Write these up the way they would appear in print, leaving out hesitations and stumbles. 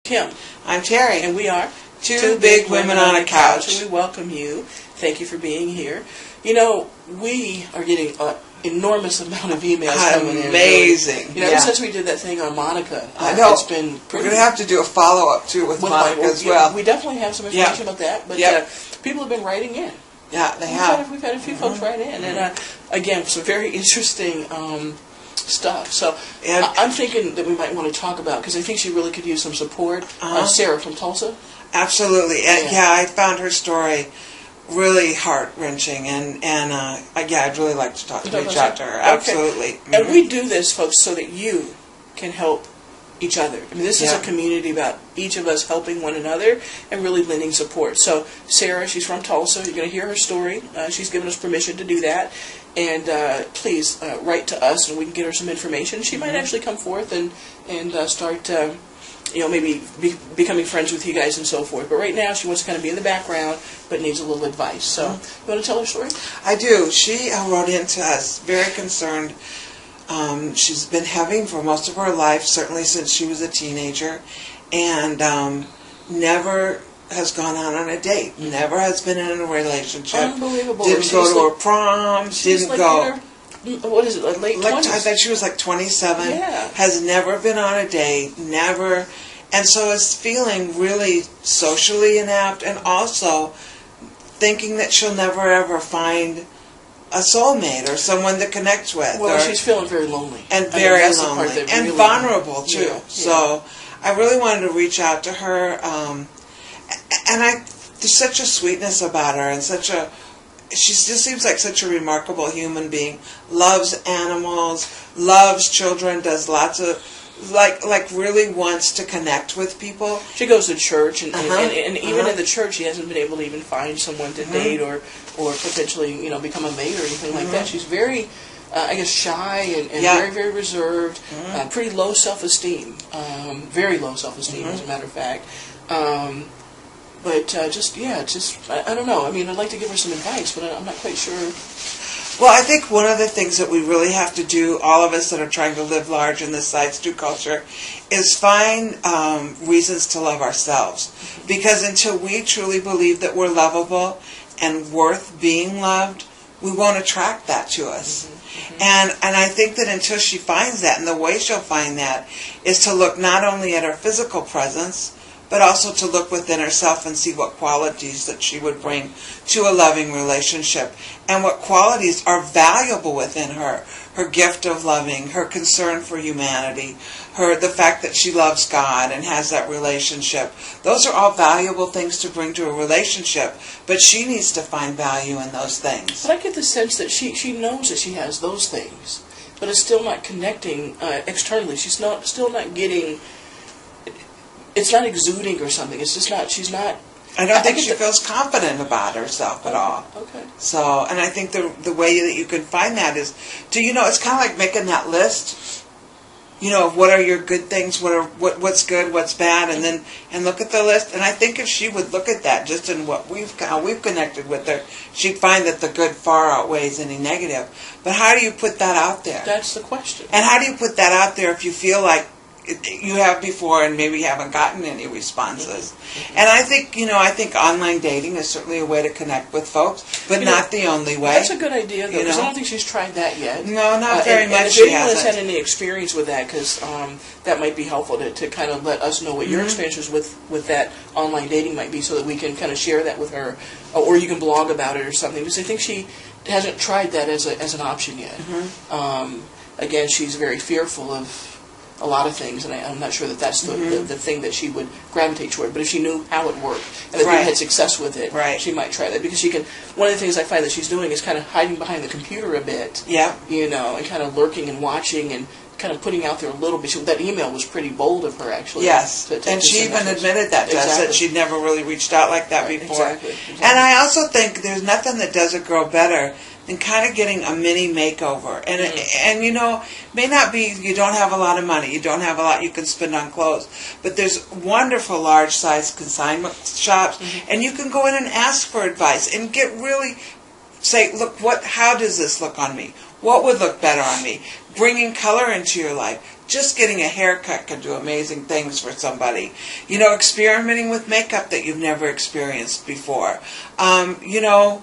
Kim. I'm Terry. And we are Two Big Women on a Couch. And we welcome you. Thank you for being here. You know, we are getting an enormous amount of emails coming in. Amazing. Ever since we did that thing on Monica, I know. It's been pretty... We're going to have to do a follow-up, too, with Monica as well. We definitely have some information about that, but people have been writing in. Yeah, they have. We've had a few folks write in, and again, some very interesting stuff. So I'm thinking that we might want to talk about, because I think she really could use some support. Sarah from Tulsa. Absolutely. And I found her story really heart-wrenching, and I'd really like to reach out to her. Okay. Absolutely. Mm-hmm. And we do this, folks, so that you can help each other. I mean, this is a community about each of us helping one another and really lending support. So Sarah, she's from Tulsa. You're going to hear her story. She's given us permission to do that. And please write to us, and we can get her some information. She might actually come forth and start, maybe becoming friends with you guys and so forth. But right now, she wants to kind of be in the background, but needs a little advice. So, you want to tell her story? I do. She wrote in to us, very concerned. She's been having for most of her life, certainly since she was a teenager, and never has gone out on a date. Never has been in a relationship. Unbelievable. Didn't go to her prom. Didn't go. What is it? Late 20s? I think she was like 27. Yeah. Has never been on a date. Never. And so is feeling really socially inept, and also thinking that she'll never ever find a soulmate or someone to connect with. Well, she's feeling very lonely. And very lonely. And really vulnerable, too. Yeah. So I really wanted to reach out to her. There's such a sweetness about her, and she just seems like such a remarkable human being. Loves animals, loves children, does lots of, really wants to connect with people. She goes to church, and even in the church, she hasn't been able to even find someone to date or potentially, become a mate or anything like that. She's very, shy and very, very reserved, pretty low self-esteem, very low self-esteem, as a matter of fact. But I don't know. I mean, I'd like to give her some advice, but I'm not quite sure. Well, I think one of the things that we really have to do, all of us that are trying to live large in this Side Stew culture, is find reasons to love ourselves. Because until we truly believe that we're lovable and worth being loved, we won't attract that to us. And I think that until she finds that, and the way she'll find that is to look not only at her physical presence, but also to look within herself and see what qualities that she would bring to a loving relationship, and what qualities are valuable within her. Her gift of loving, her concern for humanity, the fact that she loves God and has that relationship. Those are all valuable things to bring to a relationship, but she needs to find value in those things. But I get the sense that she knows that she has those things, but is still not connecting externally. She's still not getting... It's not exuding or something. It's just not. She's not. I don't think she feels confident about herself at all. Okay. So, and I think the way that you can find that is, it's kind of like making that list. Of what are your good things, what's good, what's bad, and look at the list. And I think if she would look at that, just in what we've connected with her, she'd find that the good far outweighs any negative. But how do you put that out there? That's the question. And how do you put that out there if you feel like you have before and maybe haven't gotten any responses? And I think online dating is certainly a way to connect with folks, but not the only way. That's a good idea, though, because I don't think she's tried that yet. No, not very much. And if anyone has had any experience with that, because that might be helpful to kind of let us know what your experiences with that online dating might be, so that we can kind of share that with her, or you can blog about it or something, because I think she hasn't tried that as an option yet. Again, she's very fearful of a lot of things, and I'm not sure that that's the thing that she would gravitate toward. But if she knew how it worked and that people had success with it, she might try that, because she can. One of the things I find that she's doing is kind of hiding behind the computer a bit, and kind of lurking and watching and kind of putting out there a little bit. That email was pretty bold of her, actually. Yes, and she even admitted that to us, that she'd never really reached out like that before. Exactly. And I also think there's nothing that does a girl better than kind of getting a mini makeover. And may not be, you don't have a lot of money, you don't have a lot you can spend on clothes, but there's wonderful large-size consignment shops, and you can go in and ask for advice and say, look, how does this look on me? What would look better on me? Bringing color into your life. just getting a haircut can do amazing things for somebody. You know, experimenting with makeup that you've never experienced before. You know,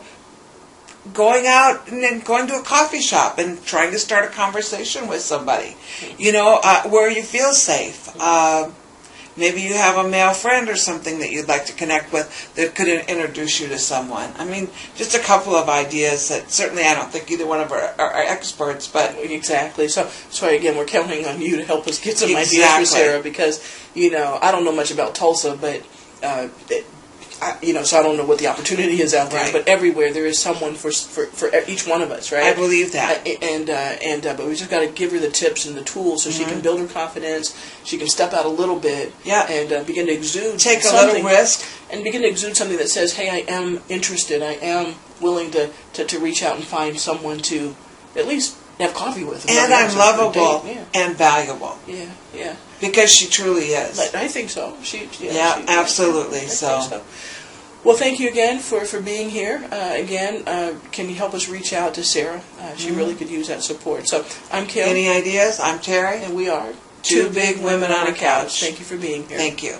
going out and then going to a coffee shop and trying to start a conversation with somebody. You know, where you feel safe. Maybe you have a male friend or something that you'd like to connect with that could introduce you to someone. I mean, just a couple of ideas that certainly I don't think either one of our are experts, but... Exactly. So again, we're counting on you to help us get some ideas Exactly. for Sarah, because, you know, I don't know much about Tulsa, but, you know, so I don't know what the opportunity is out there, Right. but everywhere there is someone for each one of us, right? I believe that. But we just got to give her the tips and the tools so she can build her confidence. She can step out a little bit, Yeah. and begin to exude Take a something, little risk. and begin to exude something that says, "Hey, I am interested. I am willing to reach out and find someone to at least have coffee with." And I'm lovable Yeah, and valuable. yeah. Because she truly is. But I think so. Yeah, absolutely. I think So. so. Well, thank you again for being here. Can you help us reach out to Sarah? She really could use that support. So I'm Kim, Any ideas? I'm Terry. and we are Two Big Women on a Couch. Thank you for being here. Thank you.